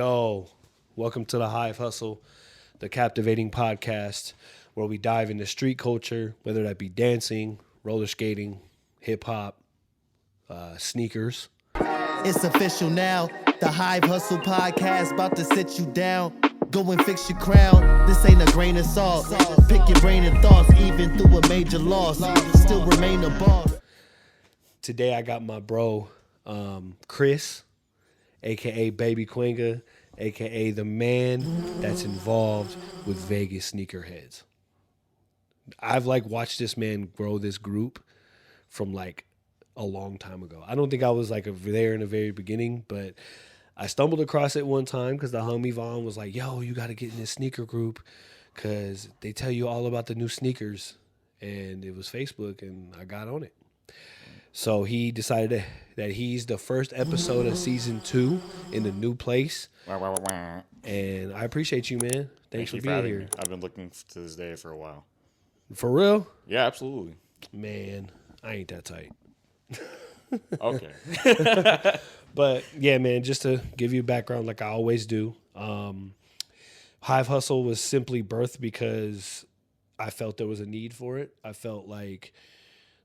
Yo, welcome to the Hive Hustle, the captivating podcast where we dive into street culture, whether that be dancing, roller skating, hip hop, sneakers. It's official now. The Hive Hustle Podcast about to sit you down. Go and fix your crown. This ain't a grain of salt. Pick your brain and thoughts, even through a major loss. Still remain a boss. Today I got my bro, Krys, aka Baby Quenga, aka the man that's involved with Vegas sneakerheads. I've watched this man grow this group from a long time ago. I don't think I was there in the very beginning, but I stumbled across it one time because the homie Vaughn was like, yo, you got to get in this sneaker group because they tell you all about the new sneakers. And it was Facebook, and I got on it. So he decided that he's the first episode of season 2 in the new place. And I appreciate you, man. Thanks for being here. Me. I've been looking to this day for a while. For real? Yeah, absolutely. Man, I ain't that tight. Okay. But yeah, man, just to give you a background like I always do, Hive Hustle was simply birthed because I felt there was a need for it. I felt like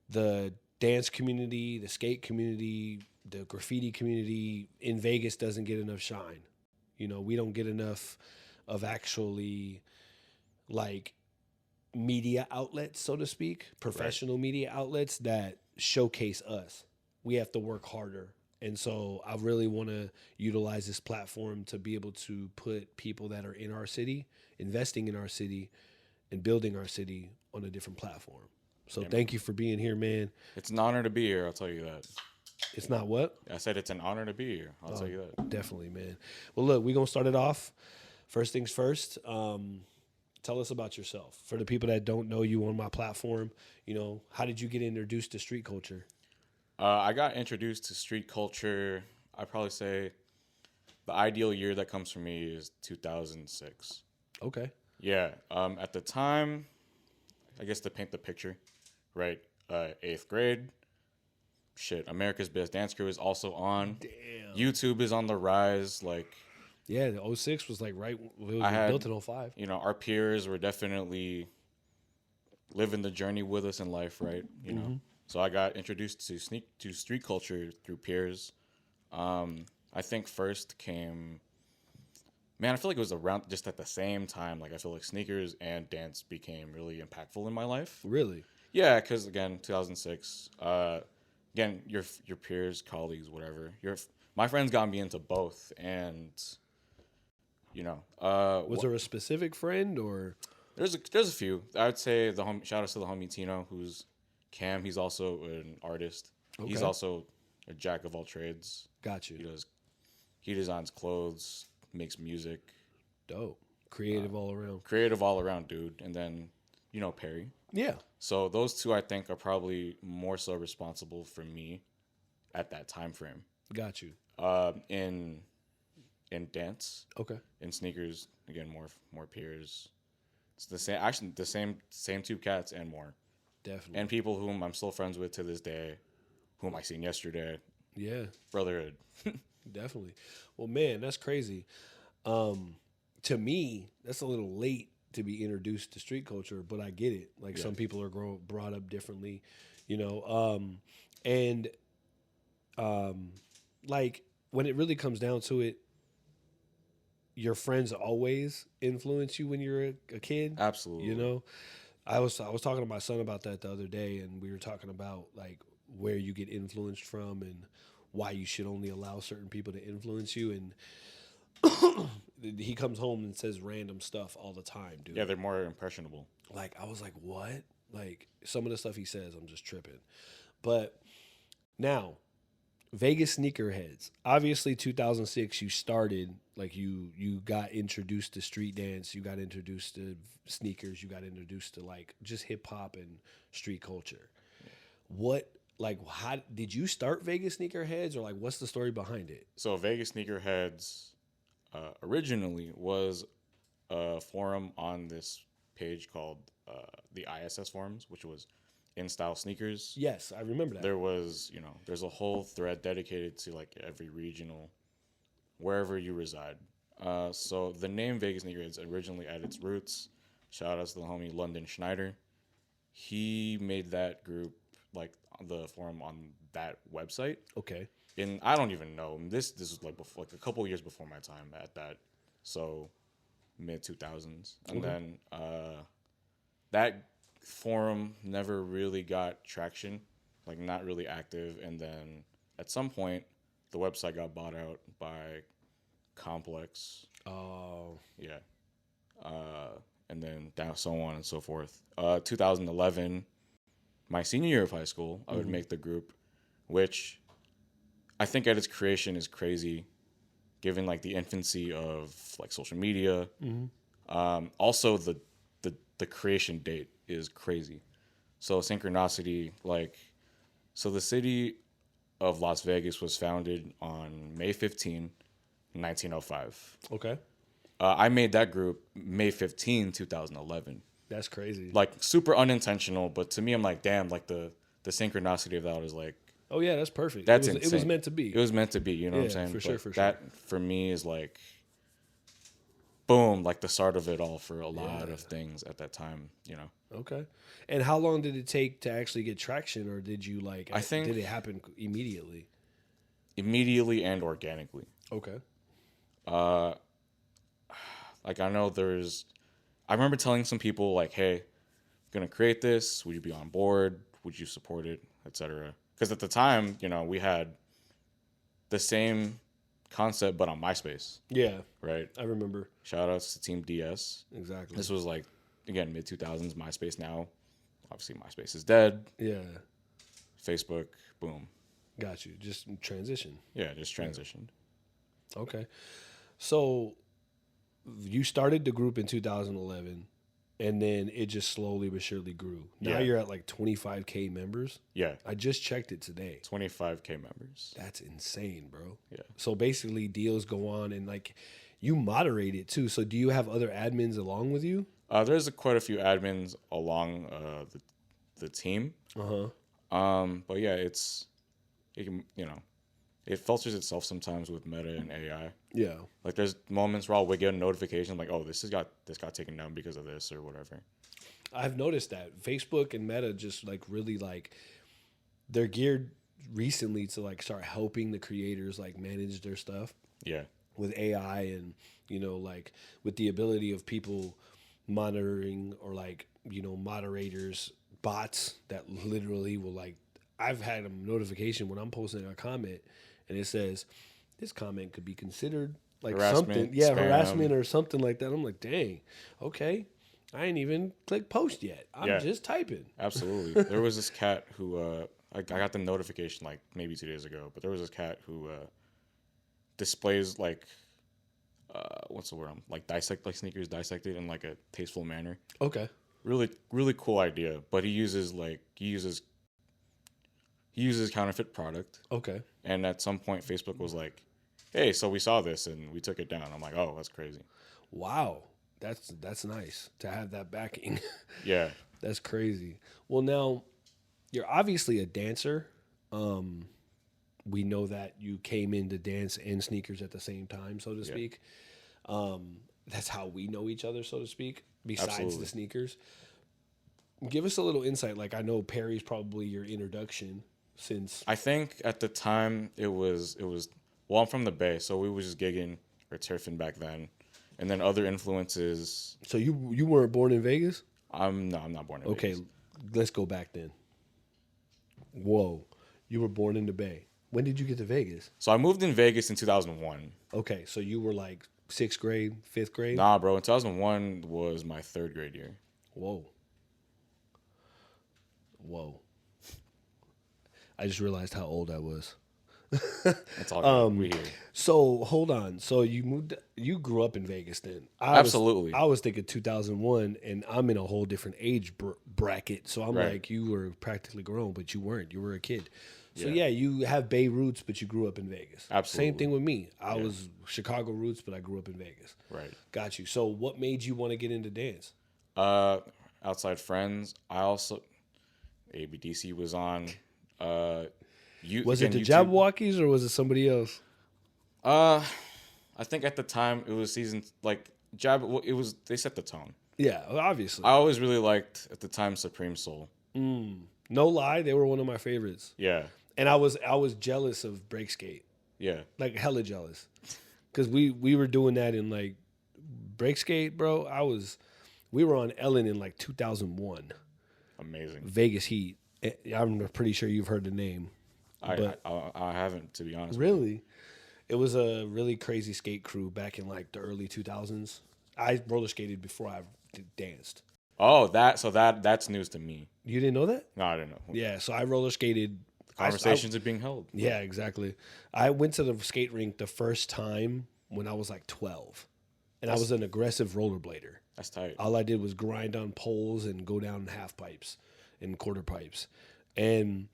the dance community, the skate community, the graffiti community in Vegas doesn't get enough shine. You know, we don't get enough of actually media outlets, so to speak, professional media outlets that showcase us. We have to work harder. And so I really want to utilize this platform to be able to put people that are in our city, investing in our city, and building our city on a different platform. So thank you for being here, man. It's an honor to be here, I'll tell you that. It's not what? I said it's an honor to be here. I'll tell you that. Definitely, man. Well, look, we're going to start it off. First things first, tell us about yourself. For the people that don't know you on my platform, how did you get introduced to street culture? I got introduced to street culture, I'd probably say the ideal year that comes for me is 2006. Okay. Yeah. At the time, I guess to paint the picture, right? 8th grade. Shit, America's Best Dance Crew is also on. Damn. YouTube is on the rise. Yeah, the 06 was right. It was built in 05. Our peers were definitely living the journey with us in life, right? You know. So I got introduced to street culture through peers. I think first came, man, I feel like it was around just at the same time. I feel like sneakers and dance became really impactful in my life. Really? Yeah, because again, 2006. Again, your peers, colleagues, whatever. My friends got me into both, and was there a specific friend or? There's a few. I would say shout out to the homie Tino, who's Cam. He's also an artist. Okay. He's also a jack of all trades. Got you. He designs clothes, makes music. Dope. Creative all around. Creative all around, dude. And then, Perry. Yeah. So those two, I think, are probably more so responsible for me at that time frame. Got you. In dance. Okay. In sneakers, again, more peers. It's the same. Actually, the same two cats and more. Definitely. And people whom I'm still friends with to this day, whom I seen yesterday. Yeah. Brotherhood. Definitely. Well, man, that's crazy. To me, that's a little late to be introduced to street culture, but I get it. Some people are brought up differently, and when it really comes down to it, your friends always influence you when you're a kid. Absolutely. I was talking to my son about that the other day, and we were talking about where you get influenced from and why you should only allow certain people to influence you. And he comes home and says random stuff all the time, dude. Yeah, they're more impressionable. I was like, what? Some of the stuff he says, I'm just tripping. But now, Vegas sneakerheads. Obviously, 2006, you started, you got introduced to street dance, you got introduced to sneakers, you got introduced to, just hip-hop and street culture. What, how did you start Vegas sneakerheads, or, what's the story behind it? So, Vegas sneakerheads originally was a forum on this page called the ISS forums, which was In Style Sneakers. Yes, I remember that. There was, there's a whole thread dedicated to every regional, wherever you reside. So the name Vegas Sneakerheads originally at its roots, shout out to the homie London Schneider. He made that group, like the forum on that website. Okay. And I don't even know. This was like before, like a couple of years before my time at that. So mid 2000s. And then that forum never really got traction, like not really active. And then at some point, the website got bought out by Complex. Oh. Yeah. And then down so on and so forth. 2011, my senior year of high school, I would make the group, which I think at its creation is crazy, given like the infancy of like social media. Also, the creation date is crazy. So synchronicity, like, so the city of Las Vegas was founded on May 15, 1905. Okay. I made that group May 15, 2011. That's crazy. Like super unintentional, but to me, I'm like, damn, like the synchronicity of that was like, oh yeah, that's perfect. that's it was insane. meant to be. It was meant to be, you know what I'm saying? For sure, But for that for me is like, boom, like the start of it all for a lot of things at that time, you know. Okay. And how long did it take to actually get traction, or did you like? I think- did it happen immediately? Immediately and organically. Okay. Like I know I remember telling some people like, hey, gonna create this. Would you be on board? Would you support it, etc.? Because at the time, you know, we had the same concept, but on MySpace, Yeah, right? I remember Shout outs to Team DS. exactly. This was like, again, mid 2000s, MySpace now. Obviously, MySpace is dead. Yeah, Facebook, boom. got you. Just transition. Yeah, just transitioned. Okay. So you started the group in 2011, and then it just slowly but surely grew. Now Yeah. you're at like 25K members. Yeah, I just checked it today. 25K members. That's insane, bro. Yeah. So basically, deals go on, and like you moderate it too. So do you have other admins along with you? There's quite a few admins along the team. But yeah, it can, you know, it filters itself sometimes with meta and AI. Yeah. Like there's moments where I'll get a notification like, oh, this got taken down because of this or whatever. I've noticed that Facebook and Meta just like really like they're geared recently to like start helping the creators like manage their stuff Yeah. with AI, and you know, like with the ability of people monitoring, or like, you know, moderators, bots that literally will like, I've had a notification when I'm posting a comment and it says this comment could be considered like Harassment, something, yeah, spam. harassment or something like that. I'm like, dang, okay, I ain't even click post yet. I'm Yeah. just typing. Absolutely. There was this cat who I got the notification like maybe 2 days ago, but there was this cat who displays like what's the word? Like dissect like sneakers dissected in like a tasteful manner. Okay. Really, really cool idea. But he uses counterfeit product. Okay. And at some point, Facebook was like, "Hey, so we saw this and we took it down." I'm like, "Oh, that's crazy." Wow. That's nice to have that backing. Yeah, That's crazy. Well, now you're obviously a dancer. We know that you came into dance and sneakers at the same time, so to speak. That's how we know each other, so to speak, besides Absolutely. the sneakers. Give us a little insight. Like, I know Perry's probably your introduction since. I think at the time it was. Well, I'm from the Bay, so we was just gigging or turfing back then, and then other influences. So you weren't born in Vegas? I'm not born in Okay, Vegas. let's go back then. Whoa, you were born in the Bay. When did you get to Vegas? So I moved in Vegas in 2001. Okay, so you were like 6th grade, 5th grade? Nah, bro. In 2001 was my 3rd grade year. Whoa. I just realized how old I was. That's all we hear. So hold on. So you grew up in Vegas then? Absolutely. I was thinking 2001, and I'm in a whole different age bracket. So I'm Right. like, you were practically grown, but you weren't. You were a kid. So Yeah. yeah, you have Bay roots, but you grew up in Vegas. Absolutely. Same thing with me. I was Chicago roots, but I grew up in Vegas. Right. Got you. So what made you want to get into dance? Outside friends. I also ABDC was on. Was it the Jabberwockies or was it somebody else? I I think at the time it was season like Jab. It was they set the tone. Yeah, obviously. I always really liked at the time Supreme Soul. No lie, they were one of my favorites. Yeah, And I was jealous of Break Skate. yeah. Like hella jealous. Cause we were doing that in like Break Skate, bro. We were on Ellen in like 2001. Amazing. Vegas Heat. I'm pretty sure you've heard the name. I haven't, to be honest. Really? It was a really crazy skate crew back in like the early 2000s. I roller skated before I danced. Oh, that's news to me. You didn't know that? No, I didn't know. Yeah, so I roller skated. Conversations are being held. Yeah, exactly. I went to the skate rink the first time when I was like 12. And I was an aggressive rollerblader. That's tight. All I did was grind on poles and go down half pipes and quarter pipes. And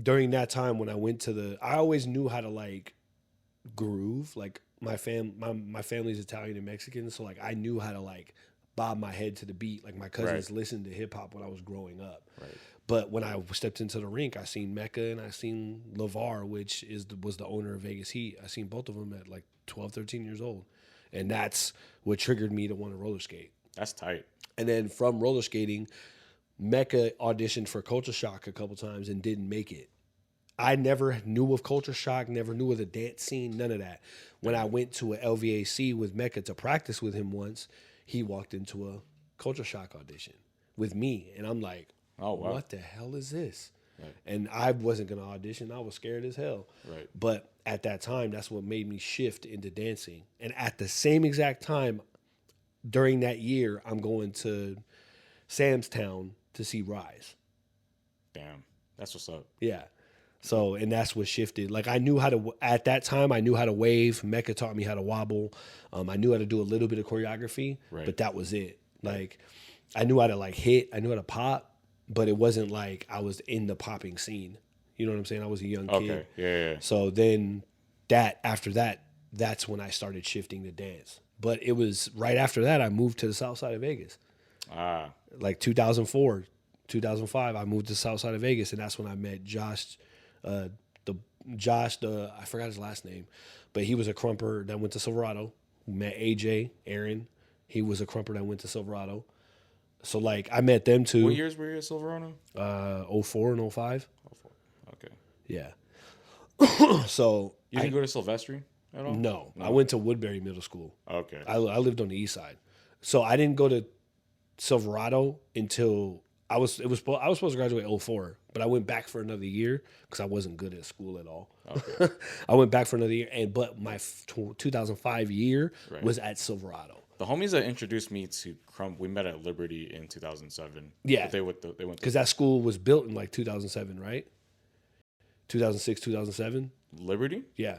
during that time when I went to I always knew how to like groove. Like my family's Italian and Mexican, so like I knew how to like bob my head to the beat. Like my cousins listened to hip hop when I was growing up. Right. But when I stepped into the rink, I seen Mecca and I seen LeVar, which was the owner of Vegas Heat. I seen both of them at like 12, 13 years old. And that's what triggered me to want to roller skate. That's tight. And then from roller skating, Mecca auditioned for Culture Shock a couple times and didn't make it. I never knew of Culture Shock, never knew of the dance scene, none of that. When I went to a LVAC with Mecca to practice with him once, he walked into a Culture Shock audition with me. And I'm like, oh, wow. What the hell is this? Right. And I wasn't going to audition. I was scared as hell. Right. But at that time, that's what made me shift into dancing. And at the same exact time, during that year, I'm going to Sam's Town to see Rise. Damn. That's what's up. Yeah. So, and that's what shifted. Like I knew how to, at that time, I knew how to wave. Mecca taught me how to wobble. I knew how to do a little bit of choreography, but that was it. Like I knew how to like hit, I knew how to pop, but it wasn't like I was in the popping scene. You know what I'm saying? I was a young kid. Okay. Yeah. So then after that, that's when I started shifting to dance. But it was right after that, I moved to the south side of Vegas. Like 2004, 2005, I moved to the south side of Vegas, and that's when I met Josh. I forgot his last name, but he was a crumper that went to Silverado. Met AJ, Aaron. He was a crumper that went to Silverado. So like I met them too. What years were you at Silverado? 04 and 05. 04. Okay. Yeah. So you didn't go to Silvestri at all? No, I went to Woodbury Middle School. Okay. I lived on the east side, so I didn't go to Silverado until I was supposed to graduate 04, but I went back for another year because I wasn't good at school at all. Okay. I went back for another year, but my 2005 year was at Silverado. The homies that introduced me to Krump, we met at Liberty in 2007. Yeah, they went because that school was built in like 2007, right? 2006, 2007. Liberty? Yeah.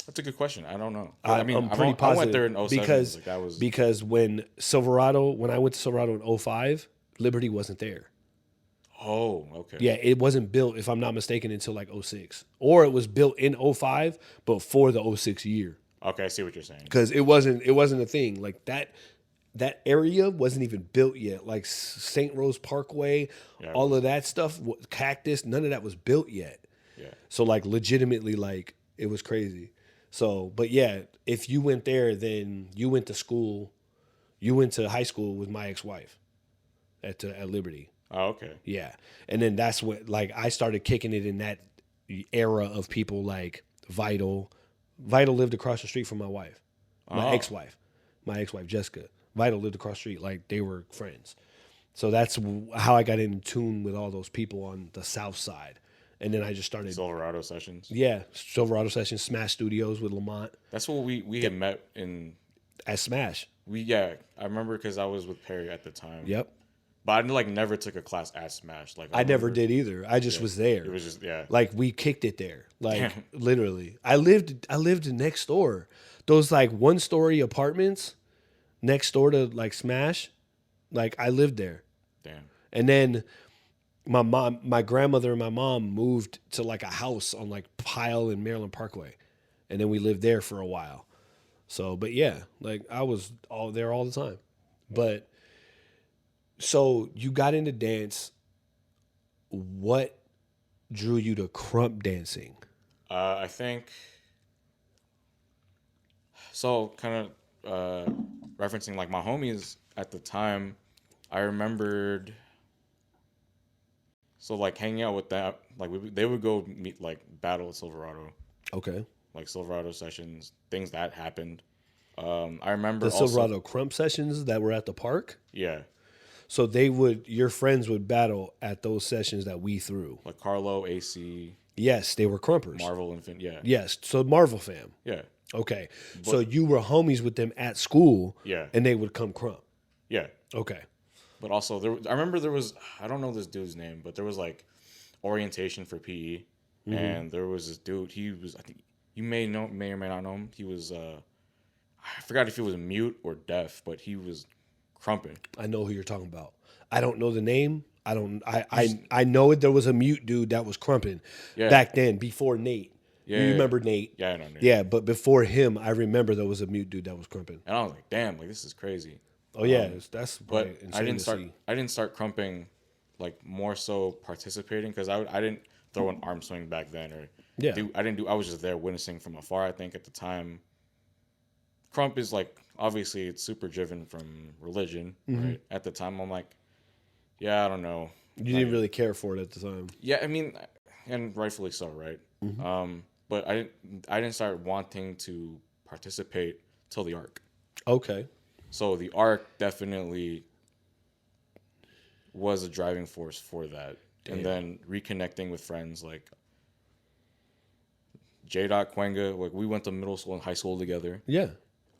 That's a good question. I don't know. I'm pretty positive. I went there in 07. Because when I went to Silverado in 05, Liberty wasn't there. Oh, okay. Yeah, it wasn't built, if I'm not mistaken, until like 06. Or it was built in 05, but for the 06 year. Okay, I see what you're saying. Because it wasn't a thing. Like that area wasn't even built yet. Like St. Rose Parkway, all of that stuff, Cactus, none of that was built yet. Yeah. So like legitimately, like it was crazy. So, but yeah, if you went there, then you went to school. You went to high school with my ex-wife at Liberty. Oh, okay. Yeah, and then that's what like I started kicking it in that era of people like Vital. Vital lived across the street from my wife, my ex-wife Jessica. Vital lived across the street, like they were friends. So that's how I got in tune with all those people on the south side. And then I just started Silverado Sessions. Yeah, Silverado Sessions, Smash Studios with Lamont. That's what we had met at Smash. I remember because I was with Perry at the time. Yep. But I like never took a class at Smash. Like I never did either. I just was there. It was just like we kicked it there. Like literally. I lived next door. Those like 1-story apartments next door to like Smash. Like I lived there. Damn. And then my grandmother and my mom moved to like a house on like Pyle and Maryland Parkway. And then we lived there for a while. So, but yeah, like I was all there all the time. But so you got into dance. What drew you to Krump dancing? I think So kind of referencing like my homies at the time, I remembered. So like hanging out with that, like they would go meet like battle at Silverado, Okay. like Silverado sessions, things that happened. I remember The also, Silverado Krump sessions that were at the park. yeah, So your friends would battle at those sessions that we threw. like Carlo, AC, Yes, they were Krumpers. Marvel, Infant, yeah, Yes, so Marvel fam. yeah, Okay. So you were homies with them at school. Yeah. And they would come Krump. yeah. Okay. But also I remember there was, I don't know this dude's name, but there was like orientation for PE, and there was this dude. He was, I think you may or may not know him. He was I forgot if he was mute or deaf, but he was crumping. I know who you're talking about. I don't know the name. I know it. There was a mute dude that was crumping back then before Nate. Yeah, You remember Nate? Yeah, I know Nate. Yeah, but before him, I remember there was a mute dude that was crumping. And I was like, damn, like this is crazy. Oh yeah, that's But insane I didn't to start. see. I didn't start crumping, like more so participating because I didn't throw an arm swing back then or Yeah. I didn't do. I was just there witnessing from afar. I think at the time, Krump is like obviously it's super driven from religion. Right. At the time, I'm like, yeah, I don't know. You didn't really care for it at the time. Yeah, I mean, and rightfully so, right? But I didn't start wanting to participate till the ARK. Okay. So the ARK definitely was a driving force for that. Damn. And then reconnecting with friends like J. Quenga, like we went to middle school and high school together. Yeah.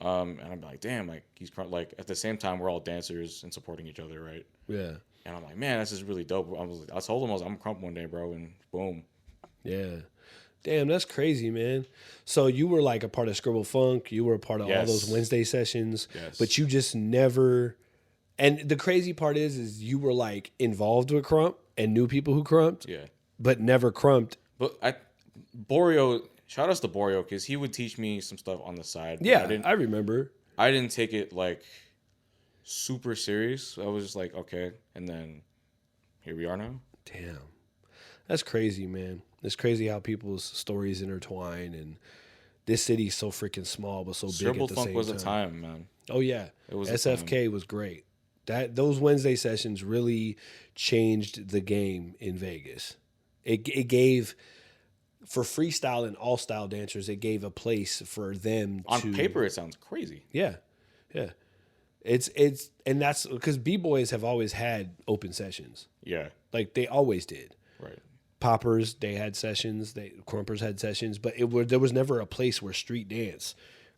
And I'm like, damn, like he's like at the same time we're all dancers and supporting each other, right? Yeah. And I'm like, man, this is really dope. I told him I'm Krump one day, bro, and boom. Yeah. Damn, that's crazy, man. So you were like a part of Scribble Funk. You were a part of all those Wednesday sessions. Yes. But you just never. And the crazy part is you were like involved with Krump and knew people who crumped. Yeah. But never crumped. But Borio, shout outs to Borio because he would teach me some stuff on the side. Yeah, I remember. I didn't take it like super serious. I was just like, okay, and then here we are now. Damn. That's crazy, man. It's crazy how people's stories intertwine, and this city's so freaking small but so big Scribble at the Funk same was time. a time, man. Oh yeah, It was a SFK was great. Those Wednesday sessions really changed the game in Vegas. It gave for freestyle and all style dancers. It gave a place for them On to paper, it sounds crazy. Yeah. It's and that's because b-boys have always had open sessions. Yeah, Like they always did. right. Poppers, they had sessions. Crumpers had sessions, but there was never a place where street dance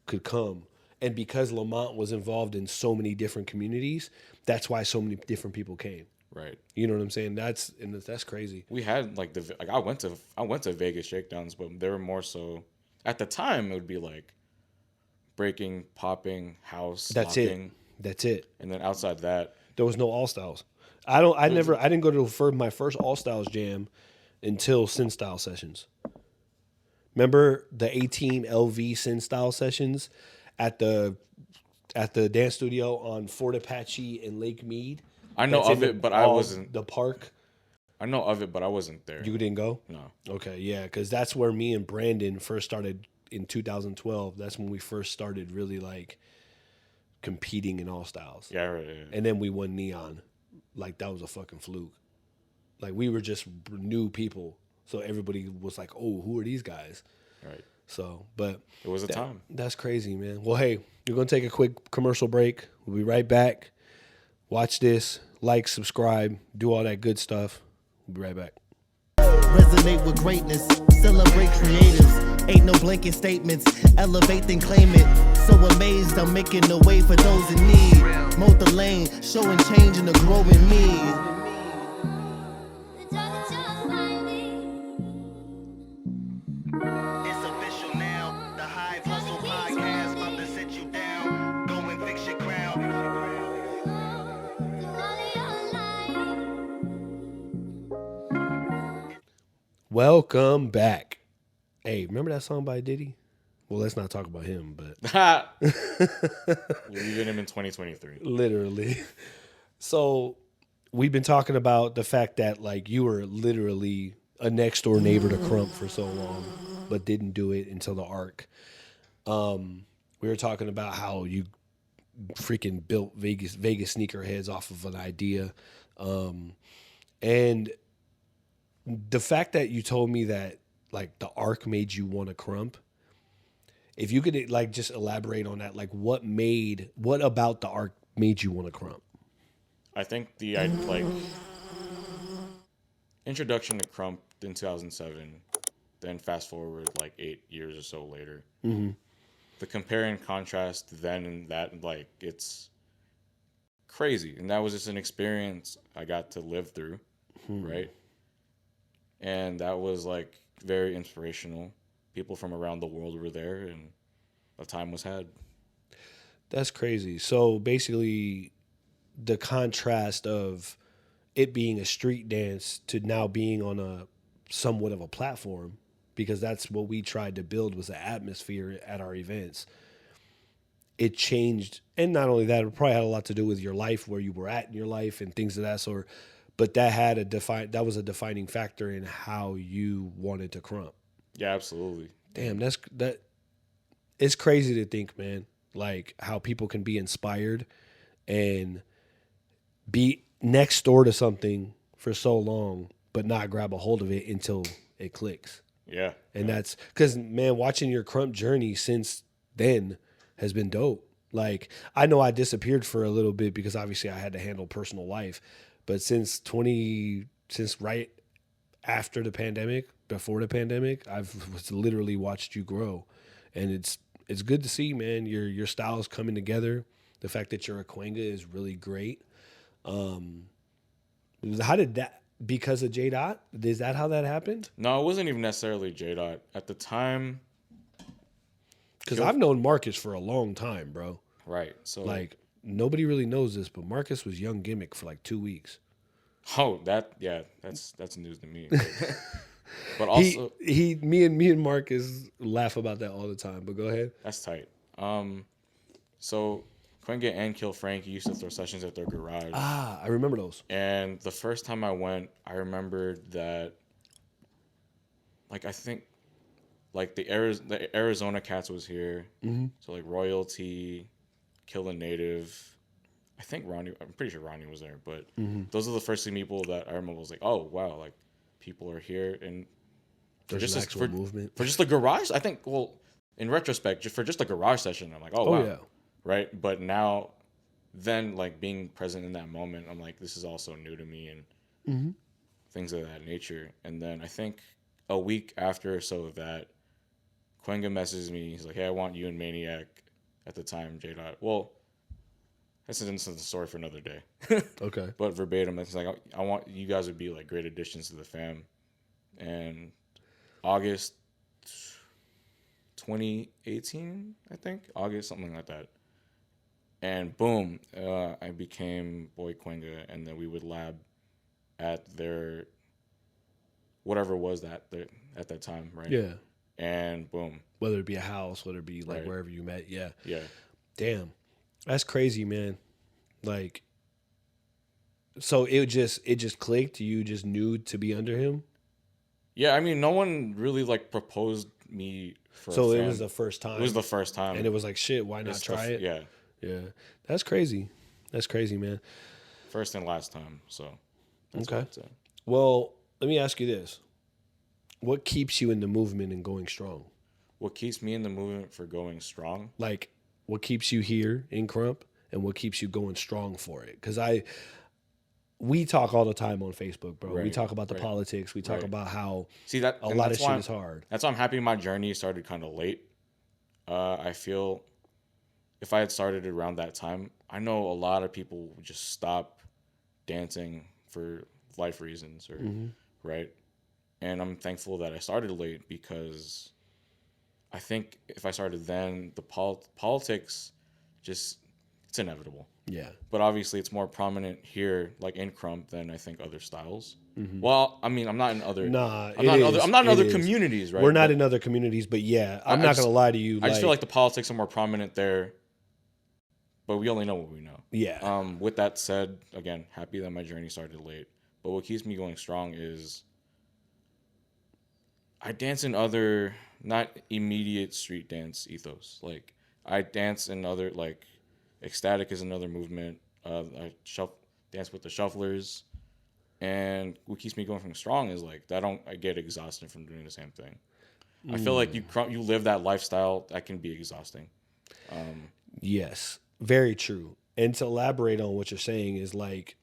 could come. And because Lamont was involved in so many different communities, that's why so many different people came. Right. You know what I'm saying? That's crazy. We had like I went to Vegas shakedowns, but they were more so at the time it would be like breaking, popping, house, That's locking, That's it. and then outside that, There was no all styles. I didn't go to my first all styles jam until Sin Style sessions. Remember the 18 LV Sin Style sessions at the dance studio on Fort Apache and Lake Mead? I know That's of in it, but I wasn't. The park. I know of it, but I wasn't there. You didn't go? No. Okay, yeah, because that's where me and Brandon first started in 2012. That's when we first started really like competing in all styles. Yeah, right. And then we won Neon. Like that was a fucking fluke. Like we were just new people. So everybody was like, oh, who are these guys? Right. So, but It was a time. that's crazy, man. Well, hey, we're going to take a quick commercial break. We'll be right back. Watch this, like, subscribe, do all that good stuff. We'll be right back. Resonate with greatness, celebrate creatives. Ain't no blanket statements, elevate then claim it. So amazed I'm making a way for those in need. Mow the lane, showing change in the growing me. It's official now, the Hive Hustle Podcast, about to sit you down. Go and fix your crown. Welcome back. Hey, remember that song by Diddy? Well, let's not talk about him, but We're leaving him in 2023. literally. So we've been talking about the fact that like you were literally a next door neighbor to Krump for so long, but didn't do it until the ARK. We were talking about how you freaking built Vegas sneakerheads off of an idea. And the fact that you told me that like the ARK made you want to crump, if you could like just elaborate on that, like what about the ARK made you want to crump? I think the introduction to Krump in 2007, then fast forward like 8 years or so later. Mm-hmm. The compare and contrast then and that, like, it's crazy. And that was just an experience I got to live through, right? And that was like very inspirational. People from around the world were there, and the time was had. That's crazy. So basically, the contrast of it being a street dance to now being on a somewhat of a platform, because that's what we tried to build, was an atmosphere at our events. It changed, and not only that, it probably had a lot to do with your life, where you were at in your life, and things of that sort. But that was a defining factor in how you wanted to crump. Yeah, absolutely. Damn, it's crazy to think, man, like how people can be inspired and be next door to something for so long, but not grab a hold of it until it clicks. Yeah. And that's because, man, watching your crump journey since then has been dope. Like, I know I disappeared for a little bit because obviously I had to handle personal life, but since right after the pandemic, before the pandemic, I've literally watched you grow, and it's good to see, man. Your style's coming together. The fact that you're a Quenga is really great. How did that? Because of J Dot? Is that how that happened? No, it wasn't even necessarily J Dot at the time. Because I've known Marcus for a long time, bro. Right. So like, nobody really knows this, but Marcus was Young Gimmick for like 2 weeks. Oh, that's news to me. But also, me and Marcus laugh about that all the time. But go ahead. That's tight. So Quenga and Kill Frankie used to throw sessions at their garage. Ah, I remember those. And the first time I went, I remembered that, like, I think, like, the Arizona Cats was here. Mm-hmm. So, like, Royalty, Kill a Native. I think I'm pretty sure Ronnie was there. But those are the first people that I remember was like, oh, wow, like, people are here. And there's an actual movement. For just the garage, I think, well, in retrospect, for just a garage session, I'm like, oh, wow. Yeah. Right? But now, then, like, being present in that moment, I'm like, this is also new to me and things of that nature. And then I think a week after or so of that, Quenga messages me. He's like, hey, I want you and Maniac at the time, J Dot. Well, that's an instant story for another day. Okay. But verbatim, it's like, I want you guys would be like great additions to the fam. And August 2018, I think. August, something like that. And boom, I became Boy Quenga, and then we would lab at their whatever was that at that time, right? Yeah. And boom. Whether it be a house, whether it be like wherever you met, yeah. Yeah. Damn. That's crazy, man. Like, so it just clicked. You just knew to be under him. Yeah, I mean, no one really like proposed me for. So it was the first time. It was the first time, and it was like, shit. Why not try it? Yeah. Yeah. That's crazy. That's crazy, man. First and last time. So. That's okay. Well, let me ask you this: what keeps you in the movement and going strong? What keeps me in the movement for going strong? Like, what keeps you here in Krump, and what keeps you going strong for it? Because we talk all the time on Facebook, bro. Right, we talk about the politics. We talk about how a lot of shit is hard. That's why I'm happy my journey started kind of late. I feel if I had started around that time, I know a lot of people would just stop dancing for life reasons, or right. And I'm thankful that I started late, because I think if I started then, the politics just, it's inevitable. Yeah. But obviously it's more prominent here, like in Krump, than I think other styles. Mm-hmm. Well, I mean, I'm not in other communities, right? We're not in other communities, but yeah, I'm not gonna lie to you. I just feel like the politics are more prominent there, but we only know what we know. Yeah. With that said, again, happy that my journey started late. But what keeps me going strong is I dance in other, not immediate street dance ethos. Like, I dance in other, like, ecstatic is another movement. I dance with the shufflers. And what keeps me going from strong is, like, I get exhausted from doing the same thing. I feel like you live that lifestyle, that can be exhausting. Yes, very true. And to elaborate on what you're saying is, like,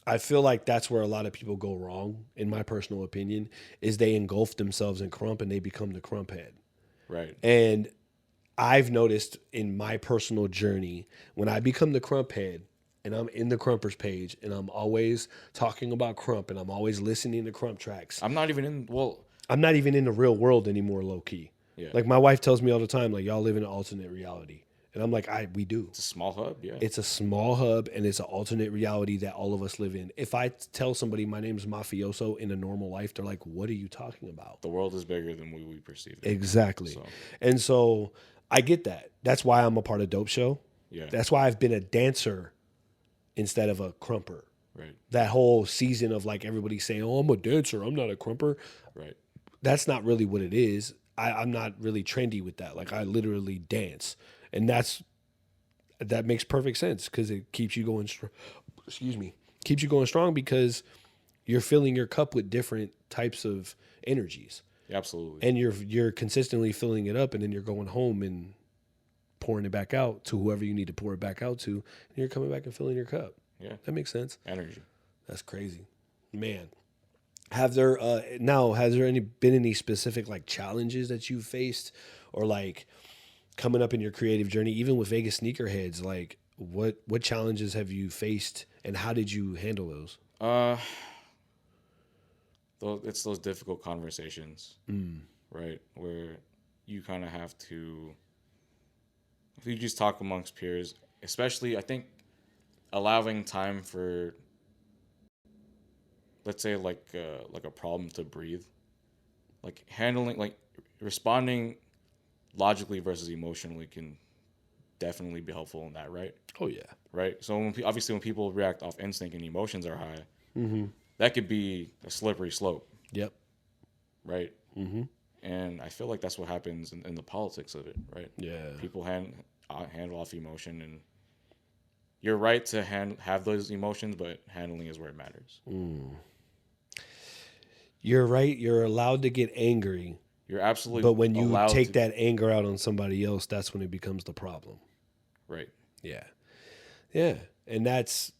I feel like that's where a lot of people go wrong, in my personal opinion, is they engulf themselves in Krump and they become the Krump head. Right. And I've noticed in my personal journey, when I become the Krump head and I'm in the Krumpers page and I'm always talking about Krump and I'm always listening to Krump tracks, I'm not even in the real world anymore, low key. Yeah. Like, my wife tells me all the time, like, y'all live in an alternate reality. And I'm like, we do. It's a small hub, yeah. It's a small hub, and it's an alternate reality that all of us live in. If I tell somebody my name is Mafioso in a normal life, they're like, what are you talking about? The world is bigger than we perceive it. Exactly. So. And so I get that. That's why I'm a part of Dope Show. Yeah. That's why I've been a dancer instead of a crumper. Right. That whole season of, like, everybody saying, oh, I'm a dancer, I'm not a crumper. Right. That's not really what it is. I'm not really trendy with that. Like, I literally dance. And that makes perfect sense because it keeps you going strong. Keeps you going strong because you're filling your cup with different types of energies. Absolutely. And you're consistently filling it up, and then you're going home and pouring it back out to whoever you need to pour it back out to, and you're coming back and filling your cup. Yeah. That makes sense. Energy. That's crazy. Man. Has there been any specific, like, challenges that you've faced, or, like, coming up in your creative journey, even with Vegas sneakerheads? Like, what challenges have you faced, and how did you handle those? It's those difficult conversations, right? Where you kind of have to, if you just talk amongst peers, especially, I think, allowing time for, let's say, like a problem to breathe, like handling, like responding logically versus emotionally can definitely be helpful in that, right? Oh yeah, right. So when people react off instinct and emotions are high, that could be a slippery slope. Yep. Right. And I feel like that's what happens in the politics of it, right? Yeah. People handle off emotion, and you're right to have those emotions, but handling is where it matters. You're right. You're allowed to get angry. You're absolutely. But when you take that anger out on somebody else, that's when it becomes the problem. Right. Yeah. Yeah. And that's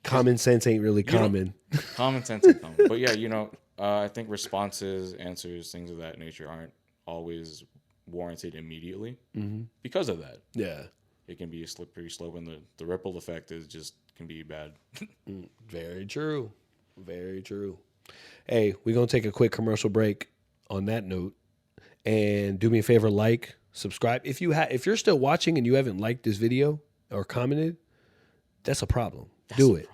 common sense ain't really common. Common sense ain't common. But yeah, I think responses, answers, things of that nature aren't always warranted immediately because of that. Yeah. It can be a slippery slope, and the ripple effect can be bad. Very true. Very true. Hey, we're going to take a quick commercial break on that note. And do me a favor, like, subscribe. If you're still watching and you haven't liked this video or commented, that's a problem. Do it.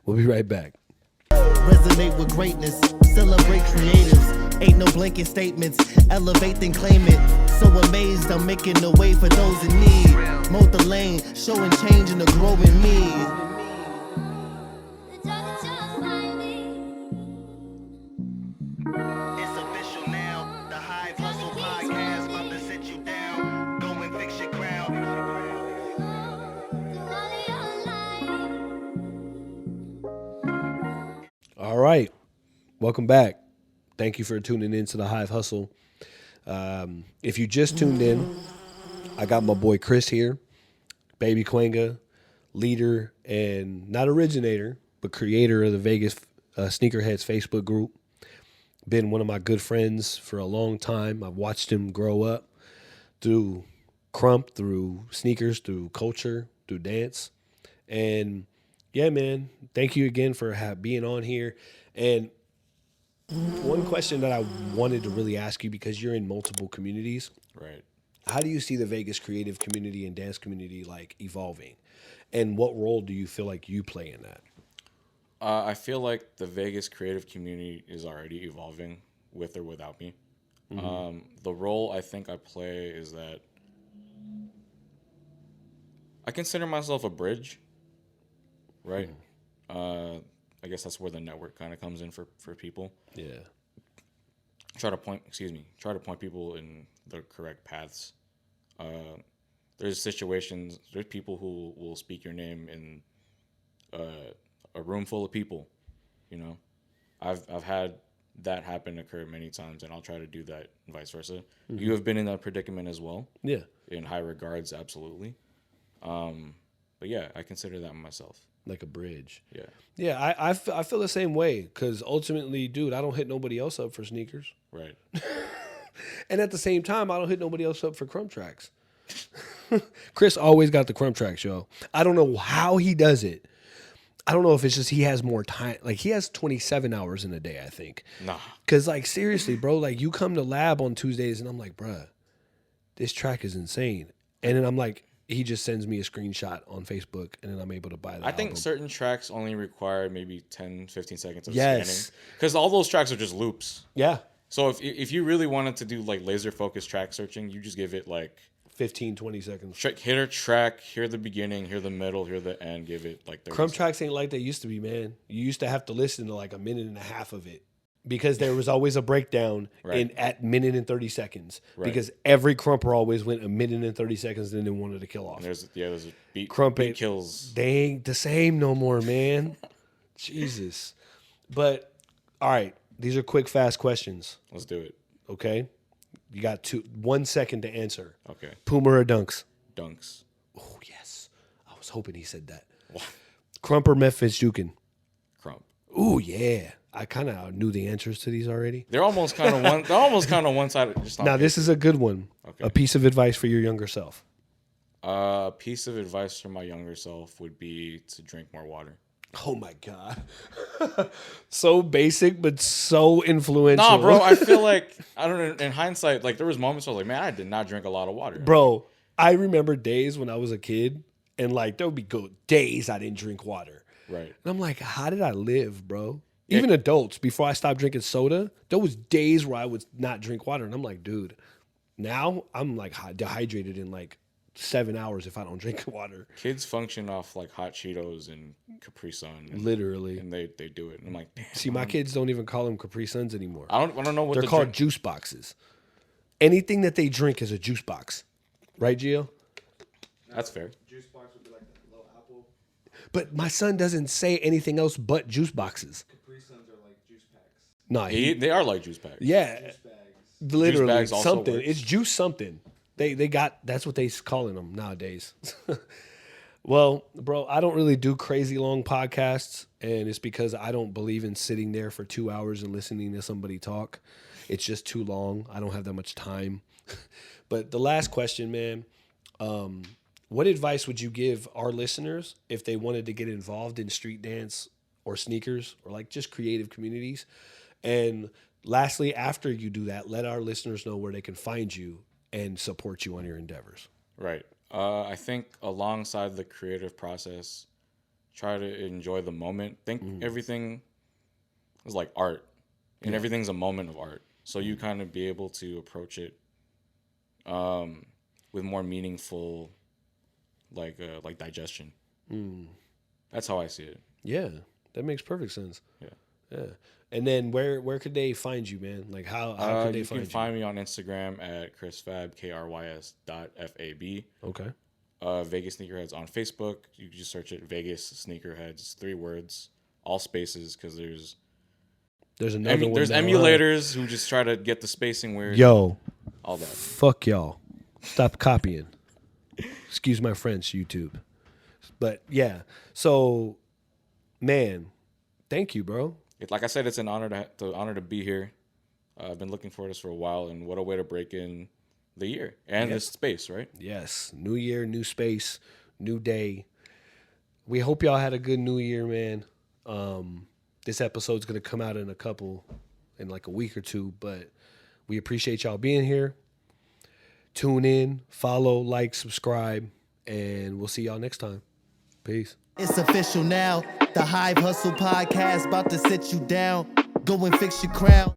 We'll be right back. Resonate with greatness, celebrate creatives. Ain't no blanket statements, elevate then claim it. So amazed I'm making a way for those in need. Mold the lane, showing change in the growing me. It's official now, the Hive Hustle Podcast, about to sit you down, go and fix your crown. All right. Welcome back. Thank you for tuning in to the Hive Hustle. If you just tuned in, I got my boy Krys here, Baby Quenga, leader and not originator, but creator of the Vegas Sneakerheads Facebook group. Been one of my good friends for a long time. I've watched him grow up through Krump, through sneakers, through culture, through dance. And yeah, man, thank you again for being on here. And one question that I wanted to really ask you, because you're in multiple communities. Right. How do you see the Vegas creative community and dance community, like, evolving? And what role do you feel like you play in that? I feel like the Vegas creative community is already evolving with or without me. The role I think I play is that I consider myself a bridge, right? I guess that's where the network kind of comes in for people. Yeah. Try to point people in the correct paths. There's situations, there's people who will speak your name in a room full of people. You know, I've had that happen occur many times, and I'll try to do that and vice versa. You have been in that predicament as well. Yeah. In high regards, absolutely. But yeah, I consider that myself. Like a bridge. Yeah. Yeah, I feel the same way because ultimately, dude, I don't hit nobody else up for sneakers. Right. And at the same time, I don't hit nobody else up for Krump tracks. Krys always got the Krump tracks, yo. I don't know how he does it. I don't know if it's just he has more time. Like, he has 27 hours in a day, I think. Nah. Because, like, seriously, bro, like, you come to lab on Tuesdays, and I'm like, bruh, this track is insane. And then I'm like, he just sends me a screenshot on Facebook, and then I'm able to buy that. I think certain tracks only require maybe 10, 15 seconds of Yes. scanning. Because all those tracks are just loops. Yeah. So if you really wanted to do, like, laser-focused track searching, you just give it, like... 15, 20 seconds. Hit a track, hear the beginning, hear the middle, hear the end, give it, like, 30 Krump tracks ain't like they used to be, man. You used to have to listen to, like, a minute and a half of it. Because there was always a breakdown at minute and 30 seconds. Right. Because every Krumper always went a minute and 30 seconds and then wanted to kill off. And there's a beat, Krump beat ain't, kills. They ain't the same no more, man. Jesus. But, all right. These are quick, fast questions. Let's do it. Okay? You got 1 second to answer. Okay. Puma or Dunks? Dunks. Oh, yes. I was hoping he said that. Krump or Memphis Jukin? Krump. Oh, yeah. I kind of knew the answers to these already. They're almost kind of one. They're almost kind of one sided. Now this is a good one. Okay. A piece of advice for your younger self. A piece of advice for my younger self would be to drink more water. Oh my God. So basic, but so influential. Nah, bro. I feel like I don't know. In hindsight, like there was moments where I was like, man, I did not drink a lot of water. Bro, I remember days when I was a kid, and like there would be days I didn't drink water. Right. And I'm like, how did I live, bro? Even adults, before I stopped drinking soda, there was days where I would not drink water. And I'm like, dude, now I'm like dehydrated in like 7 hours if I don't drink water. Kids function off like hot Cheetos and Capri Sun. Literally. And they do it. And I'm like, damn. See, my kids don't even call them Capri Suns anymore. I don't know what they're called juice boxes. Anything that they drink is a juice box. Right, Gio? That's fair. Juice box would be like a little apple. But my son doesn't say anything else but juice boxes. Capri Suns are like juice packs. No, They are like juice packs. yeah, Juice bags. literally Juice bags also something. works. It's juice something. They got that's what they calling them nowadays. Well, bro, I don't really do crazy long podcasts, and it's because I don't believe in sitting there for 2 hours and listening to somebody talk. It's just too long. I don't have that much time. But the last question, man, what advice would you give our listeners if they wanted to get involved in street dance or sneakers or like just creative communities? And lastly, after you do that, let our listeners know where they can find you and support you on your endeavors. Right. I think alongside the creative process, try to enjoy the moment. Think everything is like art, and everything's a moment of art. So you kind of be able to approach it with more meaningful, like digestion. That's how I see it. Yeah, that makes perfect sense. Yeah. And then where could they find you, man? Like how could they you find can find me on Instagram at KrysFab, KRYS.FAB. Okay. Vegas Sneakerheads on Facebook. You can just search it, Vegas Sneakerheads, 3 words, all spaces, because there's another one. there's emulators who just try to get the spacing weird. Yo, All that. fuck y'all. Stop copying. Excuse my French, YouTube. But yeah, so man, thank you, bro. Like I said, it's an honor to be here. I've been looking for this for a while, and what a way to break in the year and this space, right? Yes, new year, new space, new day. We hope y'all had a good new year, man. This episode's gonna come out in like a week or two, but we appreciate y'all being here. Tune in, follow, like, subscribe, and we'll see y'all next time. Peace. It's official now. The Hive Hustle Podcast about to sit you down. Go and fix your crown.